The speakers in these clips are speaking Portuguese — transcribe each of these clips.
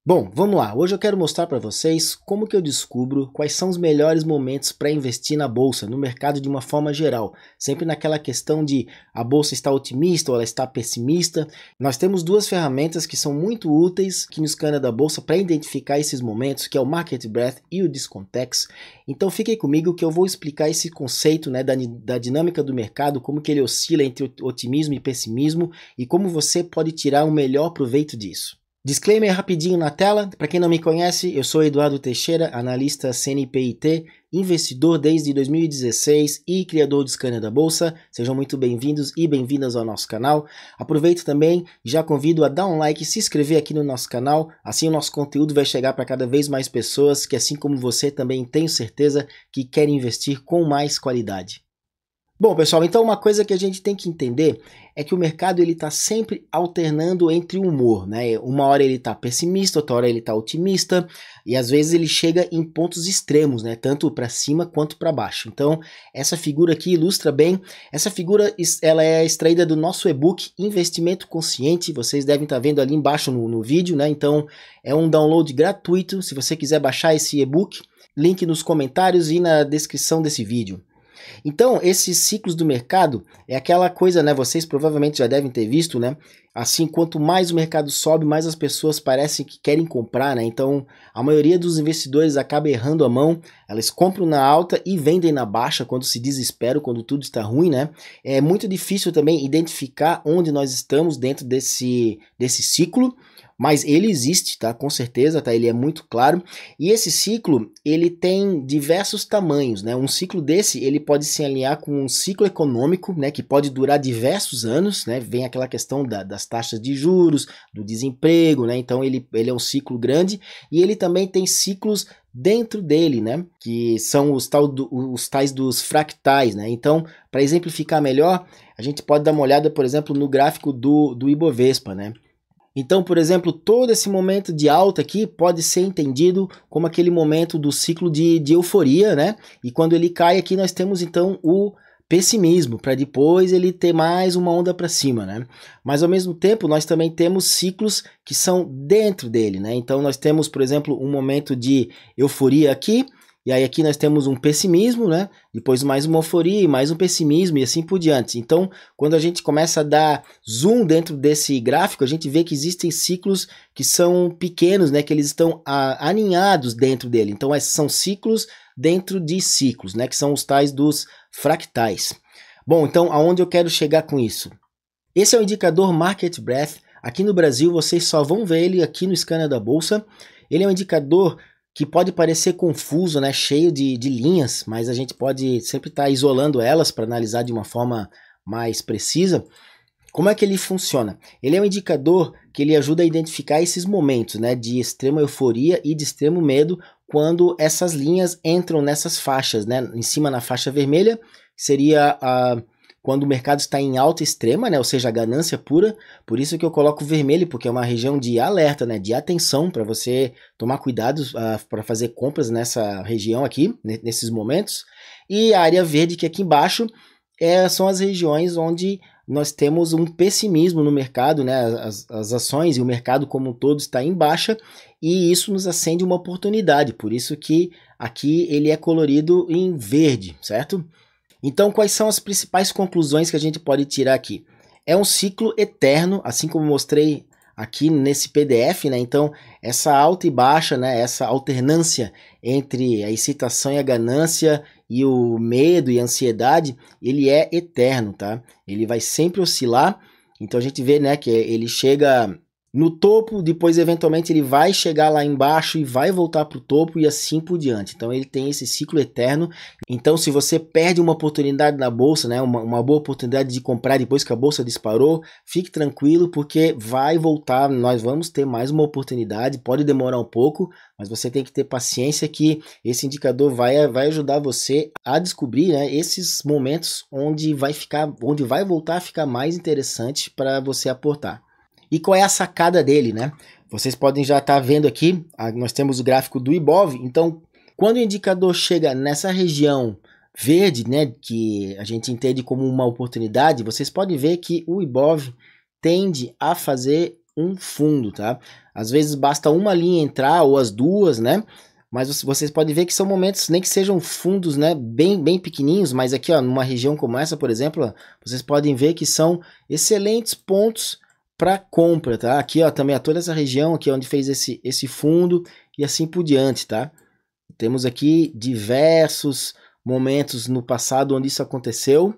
Bom, vamos lá. Hoje eu quero mostrar para vocês como que eu descubro quais são os melhores momentos para investir na bolsa, no mercado de uma forma geral. Sempre naquela questão de a bolsa está otimista ou ela está pessimista. Nós temos duas ferramentas que são muito úteis aqui no scanner da bolsa para identificar esses momentos, que é o Market Breadth e o Discontext. Então fiquem comigo que eu vou explicar esse conceito, né, da dinâmica do mercado, como que ele oscila entre otimismo e pessimismo e como você pode tirar o melhor proveito disso. Disclaimer rapidinho na tela, para quem não me conhece, eu sou Eduardo Teixeira, analista CNPIT, investidor desde 2016 e criador do scanner da bolsa. Sejam muito bem-vindos e bem-vindas ao nosso canal. Aproveito também, já convido a dar um like e se inscrever aqui no nosso canal, assim o nosso conteúdo vai chegar para cada vez mais pessoas que, assim como você, também tenho certeza que querem investir com mais qualidade. Bom, pessoal, então uma coisa que a gente tem que entender é que o mercado ele está sempre alternando entre o humor, né? Uma hora ele está pessimista, outra hora ele está otimista, e às vezes ele chega em pontos extremos, né? Tanto para cima quanto para baixo. Então, essa figura aqui ilustra bem. Essa figura ela é extraída do nosso e-book Investimento Consciente. Vocês devem estar vendo ali embaixo no vídeo, né? Então, é um download gratuito. Se você quiser baixar esse e-book, link nos comentários e na descrição desse vídeo. Então, esses ciclos do mercado é aquela coisa, né? Vocês provavelmente já devem ter visto, né? Assim, quanto mais o mercado sobe, mais as pessoas parecem que querem comprar, né? Então, a maioria dos investidores acaba errando a mão, elas compram na alta e vendem na baixa quando se desesperam, quando tudo está ruim, né? É muito difícil também identificar onde nós estamos dentro desse ciclo, mas ele existe, tá? Com certeza, tá? Ele é muito claro. E esse ciclo, ele tem diversos tamanhos, né? Um ciclo desse, ele pode se alinhar com um ciclo econômico, né? Que pode durar diversos anos, né? Vem aquela questão das taxas de juros, do desemprego, né? Então ele é um ciclo grande e ele também tem ciclos dentro dele, né? Que são os tais dos fractais, né? Então, para exemplificar melhor, a gente pode dar uma olhada, por exemplo, no gráfico do Ibovespa, né? Então, por exemplo, todo esse momento de alta aqui pode ser entendido como aquele momento do ciclo de euforia, né? E quando ele cai aqui, nós temos então o pessimismo, para depois ele ter mais uma onda para cima, né? Mas ao mesmo tempo, nós também temos ciclos que são dentro dele, né? Então, nós temos, por exemplo, um momento de euforia aqui, e aí aqui nós temos um pessimismo, né? Depois mais uma euforia e mais um pessimismo e assim por diante. Então, quando a gente começa a dar zoom dentro desse gráfico, a gente vê que existem ciclos que são pequenos, né? Que eles estão aninhados dentro dele. Então, esses são ciclos dentro de ciclos, né? Que são os tais dos fractais. Bom, então, aonde eu quero chegar com isso? Esse é o indicador Market Breadth. Aqui no Brasil, vocês só vão ver ele aqui no scanner da bolsa. Ele é um indicador que pode parecer confuso, né, cheio de linhas, mas a gente pode sempre estar isolando elas para analisar de uma forma mais precisa. Como é que ele funciona? Ele é um indicador que ele ajuda a identificar esses momentos, né, de extrema euforia e de extremo medo quando essas linhas entram nessas faixas, né, em cima na faixa vermelha seria quando o mercado está em alta extrema, né, ou seja, a ganância pura. Por isso que eu coloco vermelho, porque é uma região de alerta, né, de atenção, para você tomar cuidado para fazer compras nessa região aqui, nesses momentos. E a área verde, que aqui embaixo, são as regiões onde nós temos um pessimismo no mercado, né, as ações e o mercado como um todo está em baixa, e isso nos acende uma oportunidade. Por isso que aqui ele é colorido em verde, certo? Então, quais são as principais conclusões que a gente pode tirar aqui? É um ciclo eterno, assim como mostrei aqui nesse PDF, né? Então, essa alta e baixa, né? Essa alternância entre a excitação e a ganância e o medo e a ansiedade, ele é eterno, tá? Ele vai sempre oscilar. Então, a gente vê, né, que ele chega no topo, depois eventualmente ele vai chegar lá embaixo e vai voltar para o topo e assim por diante. Então ele tem esse ciclo eterno. Então se você perde uma oportunidade na bolsa, né, uma boa oportunidade de comprar depois que a bolsa disparou, fique tranquilo porque vai voltar, nós vamos ter mais uma oportunidade, pode demorar um pouco, mas você tem que ter paciência que esse indicador vai ajudar você a descobrir, né, esses momentos onde vai voltar a ficar mais interessante para você aportar. E qual é a sacada dele, né? Vocês podem já estar vendo aqui, nós temos o gráfico do Ibov. Então, quando o indicador chega nessa região verde, né, que a gente entende como uma oportunidade, vocês podem ver que o Ibov tende a fazer um fundo, tá? Às vezes basta uma linha entrar ou as duas, né? Mas vocês podem ver que são momentos, nem que sejam fundos, né, bem pequenininhos, mas aqui, ó, numa região como essa, por exemplo, ó, vocês podem ver que são excelentes pontos para compra, tá? Aqui, ó, também toda essa região aqui onde fez esse fundo e assim por diante, tá? Temos aqui diversos momentos no passado onde isso aconteceu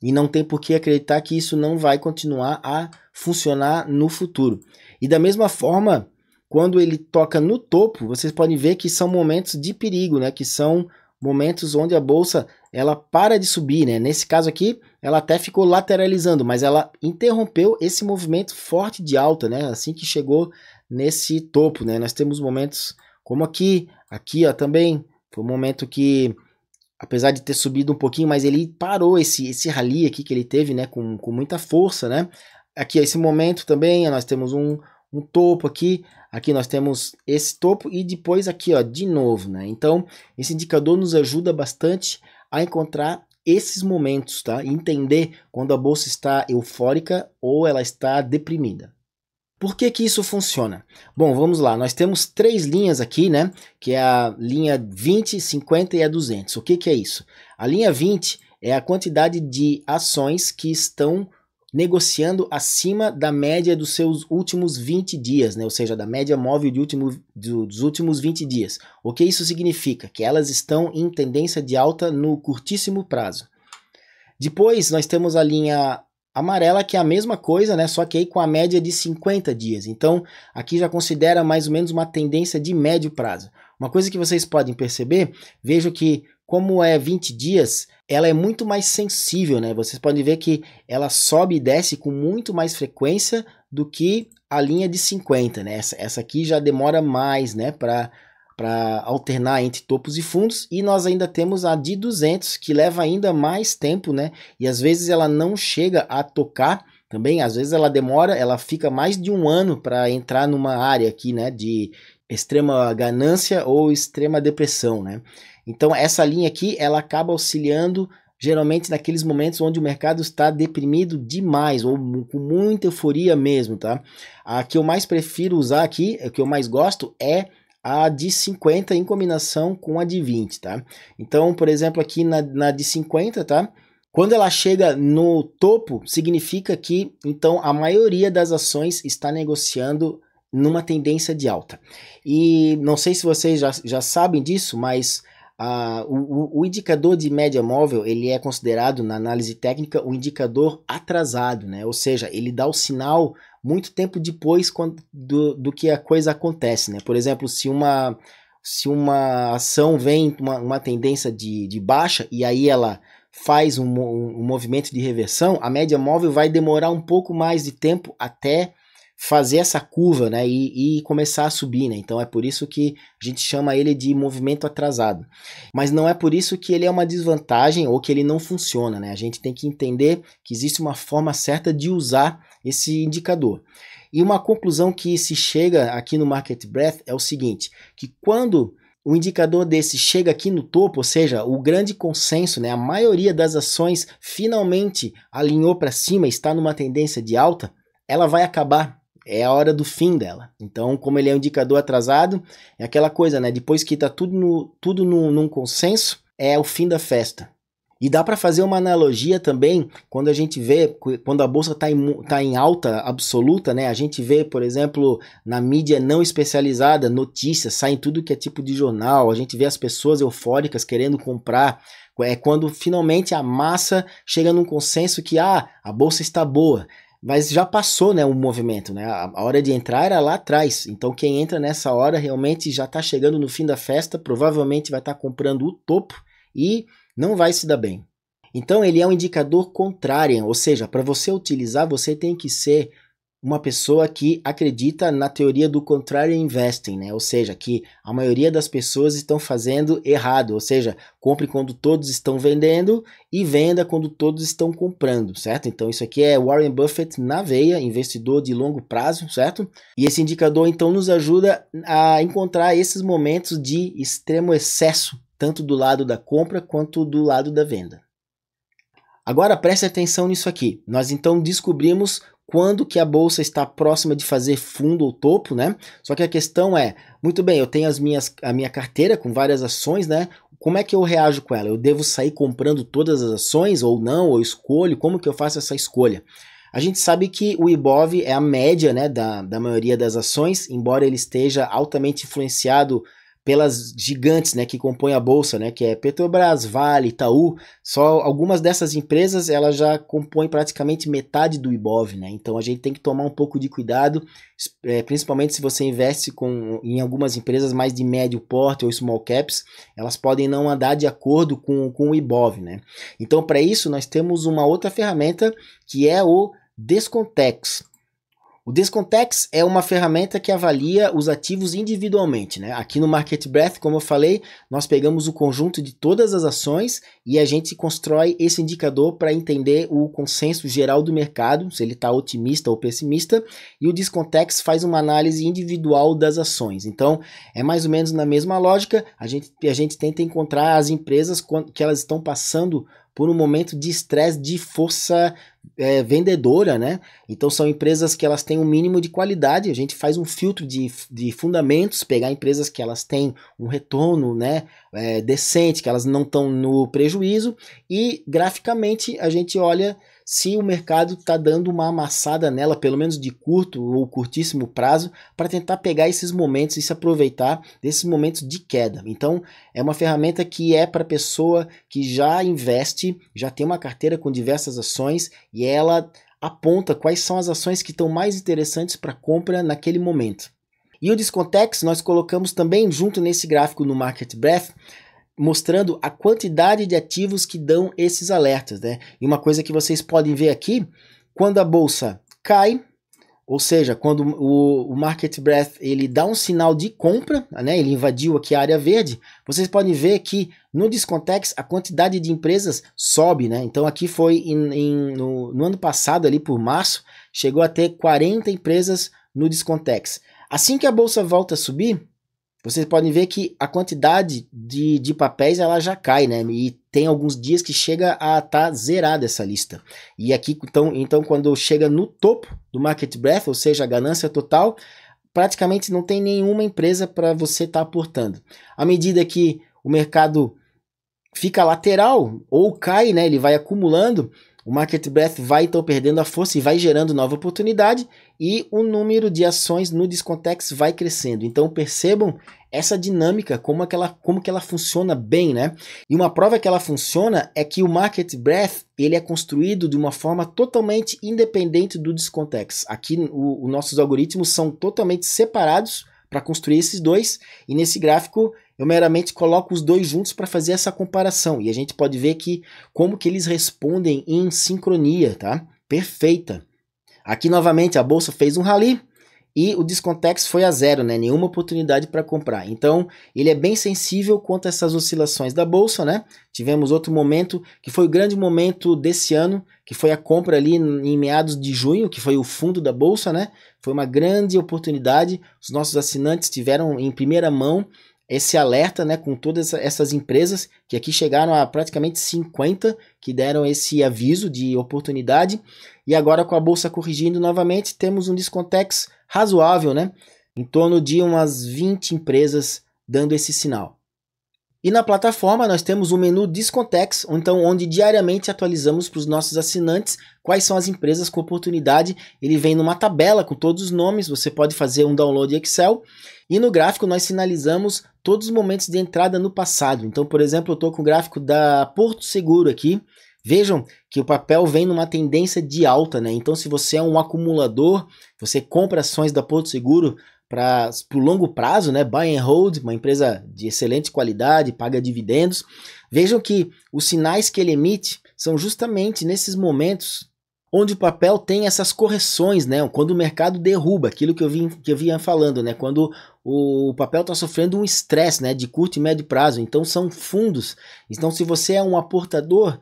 e não tem por que acreditar que isso não vai continuar a funcionar no futuro. E da mesma forma, quando ele toca no topo, vocês podem ver que são momentos de perigo, né? Que são momentos onde a bolsa ela para de subir, né? Nesse caso aqui, ela até ficou lateralizando, mas ela interrompeu esse movimento forte de alta, né? Assim que chegou nesse topo, né? Nós temos momentos como aqui ó, também foi um momento que, apesar de ter subido um pouquinho, mas ele parou esse rally aqui que ele teve, né? Com muita força, né? Aqui, esse momento também, nós temos um topo aqui. Aqui nós temos esse topo e depois aqui, ó, de novo, né? Então, esse indicador nos ajuda bastante a encontrar esses momentos, tá? E entender quando a bolsa está eufórica ou ela está deprimida. Por que que isso funciona? Bom, vamos lá. Nós temos 3 linhas aqui, né? Que é a linha 20, 50 e a 200. O que que é isso? A linha 20 é a quantidade de ações que estão negociando acima da média dos seus últimos 20 dias, né? Ou seja, da média móvel dos últimos 20 dias. O que isso significa? Que elas estão em tendência de alta no curtíssimo prazo. Depois nós temos a linha amarela, que é a mesma coisa, né? Só que aí com a média de 50 dias. Então, aqui já considera mais ou menos uma tendência de médio prazo. Uma coisa que vocês podem perceber, vejo que como é 20 dias, ela é muito mais sensível, né? Vocês podem ver que ela sobe e desce com muito mais frequência do que a linha de 50, né? Essa aqui já demora mais, né? Para alternar entre topos e fundos, e nós ainda temos a de 200, que leva ainda mais tempo, né? E às vezes ela não chega a tocar também, às vezes ela demora, ela fica mais de um ano para entrar numa área aqui, né? De extrema ganância ou extrema depressão, né? Então essa linha aqui, ela acaba auxiliando geralmente naqueles momentos onde o mercado está deprimido demais, ou com muita euforia mesmo, tá? A que eu mais prefiro usar aqui, a que eu mais gosto, é a de 50 em combinação com a de 20, tá? Então, por exemplo, aqui na de 50, tá? Quando ela chega no topo, significa que, então, a maioria das ações está negociando numa tendência de alta. E não sei se vocês já sabem disso, mas o indicador de média móvel, ele é considerado na análise técnica um indicador atrasado, né? Ou seja, ele dá o sinal muito tempo depois do que a coisa acontece, né? Por exemplo, se uma ação vem uma tendência de baixa e aí ela faz um movimento de reversão, a média móvel vai demorar um pouco mais de tempo até fazer essa curva, né, e começar a subir, né? Então é por isso que a gente chama ele de movimento atrasado. Mas não é por isso que ele é uma desvantagem ou que ele não funciona, né? A gente tem que entender que existe uma forma certa de usar esse indicador. E uma conclusão que se chega aqui no Market Breadth é o seguinte, que quando o indicador desse chega aqui no topo, ou seja, o grande consenso, né, a maioria das ações finalmente alinhou para cima, está numa tendência de alta, ela vai acabar. É a hora do fim dela. Então, como ele é um indicador atrasado, é aquela coisa, né? Depois que está tudo num consenso, é o fim da festa. E dá para fazer uma analogia também, quando a gente vê, quando a bolsa tá em alta absoluta, né? A gente vê, por exemplo, na mídia não especializada, notícias, saem tudo que é tipo de jornal, a gente vê as pessoas eufóricas querendo comprar. É quando finalmente a massa chega num consenso que a bolsa está boa. Mas já passou, né, o movimento, né? A hora de entrar era lá atrás. Então quem entra nessa hora realmente já está chegando no fim da festa, provavelmente vai estar comprando o topo e não vai se dar bem. Então ele é um indicador contrário, ou seja, para você utilizar, você tem que ser uma pessoa que acredita na teoria do contrary investing, né? Ou seja, que a maioria das pessoas estão fazendo errado, ou seja, compre quando todos estão vendendo e venda quando todos estão comprando, certo? Então isso aqui é Warren Buffett na veia, investidor de longo prazo, certo? E esse indicador então nos ajuda a encontrar esses momentos de extremo excesso, tanto do lado da compra quanto do lado da venda. Agora preste atenção nisso aqui, nós então descobrimos quando que a bolsa está próxima de fazer fundo ou topo, né? Só que a questão é, muito bem, eu tenho a minha carteira com várias ações, né? Como é que eu reajo com ela? Eu devo sair comprando todas as ações ou não? Ou escolho? Como que eu faço essa escolha? A gente sabe que o Ibov é a média, né, da maioria das ações, embora ele esteja altamente influenciado pelas gigantes, né, que compõem a bolsa, né, que é Petrobras, Vale, Itaú. Só algumas dessas empresas elas já compõem praticamente metade do Ibov, né? Então a gente tem que tomar um pouco de cuidado, principalmente se você investe em algumas empresas mais de médio porte ou small caps, elas podem não andar de acordo com o Ibov, né? Então para isso nós temos uma outra ferramenta que é o Descontex. O Descontex é uma ferramenta que avalia os ativos individualmente, né? Aqui no Market Breadth, como eu falei, nós pegamos o conjunto de todas as ações e a gente constrói esse indicador para entender o consenso geral do mercado, se ele está otimista ou pessimista, e o Descontex faz uma análise individual das ações. Então, é mais ou menos na mesma lógica, a gente tenta encontrar as empresas que elas estão passando por um momento de estresse de força vendedora, né? Então são empresas que elas têm um mínimo de qualidade, a gente faz um filtro de fundamentos, pegar empresas que elas têm um retorno, né, decente, que elas não estão no prejuízo, e graficamente a gente olha se o mercado está dando uma amassada nela, pelo menos de curto ou curtíssimo prazo, para tentar pegar esses momentos e se aproveitar desses momentos de queda. Então, é uma ferramenta que é para pessoa que já investe, já tem uma carteira com diversas ações e ela aponta quais são as ações que estão mais interessantes para compra naquele momento. E o Descontex nós colocamos também junto nesse gráfico no Market Breadth, mostrando a quantidade de ativos que dão esses alertas, né? E uma coisa que vocês podem ver aqui, quando a bolsa cai, ou seja, quando o Market Breadth ele dá um sinal de compra, né? Ele invadiu aqui a área verde, vocês podem ver que no Descontex a quantidade de empresas sobe, né? Então aqui foi no ano passado, ali por março, chegou a ter 40 empresas no Descontex. Assim que a bolsa volta a subir, vocês podem ver que a quantidade de papéis ela já cai, né? E tem alguns dias que chega a estar zerada essa lista. E aqui, então, quando chega no topo do Market Breadth, ou seja, a ganância total, praticamente não tem nenhuma empresa para você estar aportando. À medida que o mercado fica lateral ou cai, né? Ele vai acumulando, o Market Breadth vai então perdendo a força e vai gerando nova oportunidade e o número de ações no Descontex vai crescendo. Então percebam essa dinâmica, como que ela funciona bem, né? E uma prova que ela funciona é que o Market Breadth ele é construído de uma forma totalmente independente do Descontex. Aqui os nossos algoritmos são totalmente separados para construir esses dois e nesse gráfico eu meramente coloco os dois juntos para fazer essa comparação e a gente pode ver que como que eles respondem em sincronia, tá? Perfeita. Aqui novamente a bolsa fez um rally e o Descontex foi a zero, né? Nenhuma oportunidade para comprar. Então ele é bem sensível quanto a essas oscilações da bolsa, né? Tivemos outro momento que foi o grande momento desse ano, que foi a compra ali em meados de junho, que foi o fundo da bolsa, né? Foi uma grande oportunidade. Os nossos assinantes tiveram em primeira mão esse alerta, né, com todas essas empresas que aqui chegaram a praticamente 50 que deram esse aviso de oportunidade e agora com a bolsa corrigindo novamente temos um Descontex razoável, né, em torno de umas 20 empresas dando esse sinal. E na plataforma nós temos o menu Descontex, então, onde diariamente atualizamos para os nossos assinantes quais são as empresas com oportunidade. Ele vem numa tabela com todos os nomes, você pode fazer um download Excel. E no gráfico nós sinalizamos todos os momentos de entrada no passado. Então, por exemplo, eu estou com o gráfico da Porto Seguro aqui. Vejam que o papel vem numa tendência de alta, né? Então, se você é um acumulador, você compra ações da Porto Seguro para o longo prazo, né? Buy and hold, uma empresa de excelente qualidade, paga dividendos. Vejam que os sinais que ele emite são justamente nesses momentos onde o papel tem essas correções, né? Quando o mercado derruba, aquilo que eu vinha falando, né? Quando o papel está sofrendo um estresse, né? De curto e médio prazo. Então são fundos. Então se você é um aportador,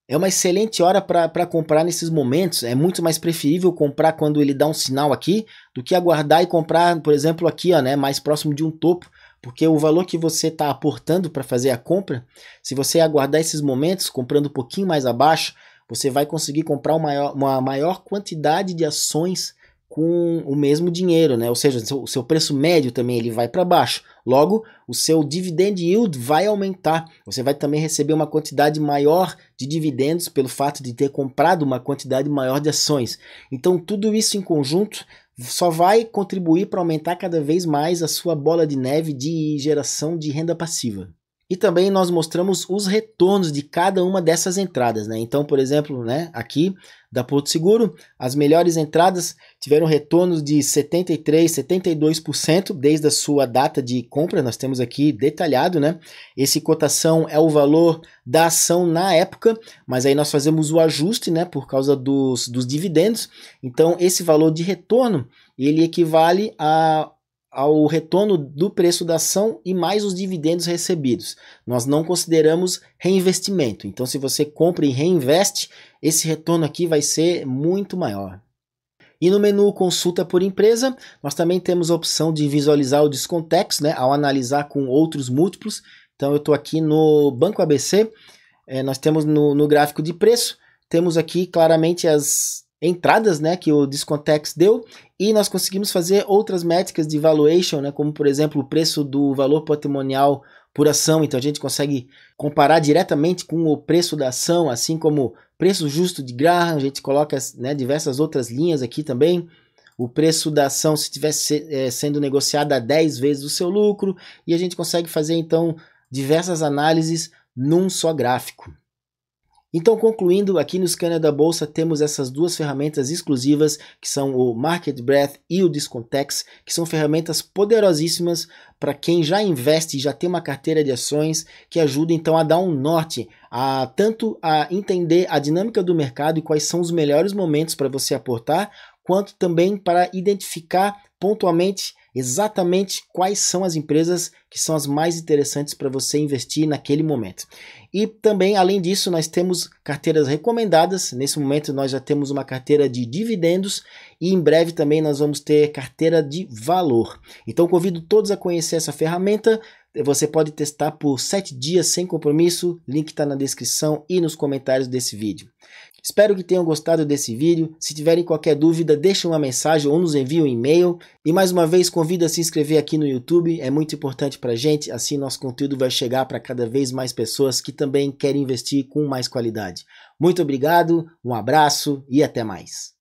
é uma excelente hora para comprar nesses momentos. É muito mais preferível comprar quando ele dá um sinal aqui do que aguardar e comprar, por exemplo, aqui, ó, né, mais próximo de um topo. Porque o valor que você está aportando para fazer a compra, se você aguardar esses momentos, comprando um pouquinho mais abaixo, você vai conseguir comprar uma maior quantidade de ações com o mesmo dinheiro, né? Ou seja, o seu preço médio também ele vai para baixo. Logo, o seu dividend yield vai aumentar. Você vai também receber uma quantidade maior de dividendos pelo fato de ter comprado uma quantidade maior de ações. Então, tudo isso em conjunto só vai contribuir para aumentar cada vez mais a sua bola de neve de geração de renda passiva. E também nós mostramos os retornos de cada uma dessas entradas, né? Então, por exemplo, né, aqui da Porto Seguro, as melhores entradas tiveram retornos de 73%, 72% desde a sua data de compra. Nós temos aqui detalhado, né? Esse cotação é o valor da ação na época, mas aí nós fazemos o ajuste, né, por causa dos dividendos. Então, esse valor de retorno, ele equivale ao retorno do preço da ação e mais os dividendos recebidos. Nós não consideramos reinvestimento. Então, se você compra e reinveste, esse retorno aqui vai ser muito maior. E no menu Consulta por Empresa, nós também temos a opção de visualizar o Discontex, né, ao analisar com outros múltiplos. Então, eu estou aqui no Banco ABC, nós temos no gráfico de preço, temos aqui claramente as entradas, né, que o Discontex deu, e nós conseguimos fazer outras métricas de valuation, né, como por exemplo o preço do valor patrimonial por ação. Então a gente consegue comparar diretamente com o preço da ação, assim como preço justo de Graham. A gente coloca, né, diversas outras linhas aqui também. O preço da ação se estivesse sendo negociada a 10 vezes o seu lucro, e a gente consegue fazer então diversas análises num só gráfico. Então, concluindo, aqui no Scanner da Bolsa temos essas duas ferramentas exclusivas, que são o Market Breadth e o Discontex, que são ferramentas poderosíssimas para quem já investe e já tem uma carteira de ações, que ajuda então a dar um norte, tanto a entender a dinâmica do mercado e quais são os melhores momentos para você aportar, quanto também para identificar pontualmente exatamente quais são as empresas que são as mais interessantes para você investir naquele momento. E também, além disso, nós temos carteiras recomendadas. Nesse momento nós já temos uma carteira de dividendos e em breve também nós vamos ter carteira de valor. Então convido todos a conhecer essa ferramenta. Você pode testar por 7 dias sem compromisso. Link está na descrição e nos comentários desse vídeo. Espero que tenham gostado desse vídeo. Se tiverem qualquer dúvida, deixem uma mensagem ou nos enviem um e-mail. E mais uma vez, convido a se inscrever aqui no YouTube. É muito importante para a gente. Assim, nosso conteúdo vai chegar para cada vez mais pessoas que também querem investir com mais qualidade. Muito obrigado, um abraço e até mais.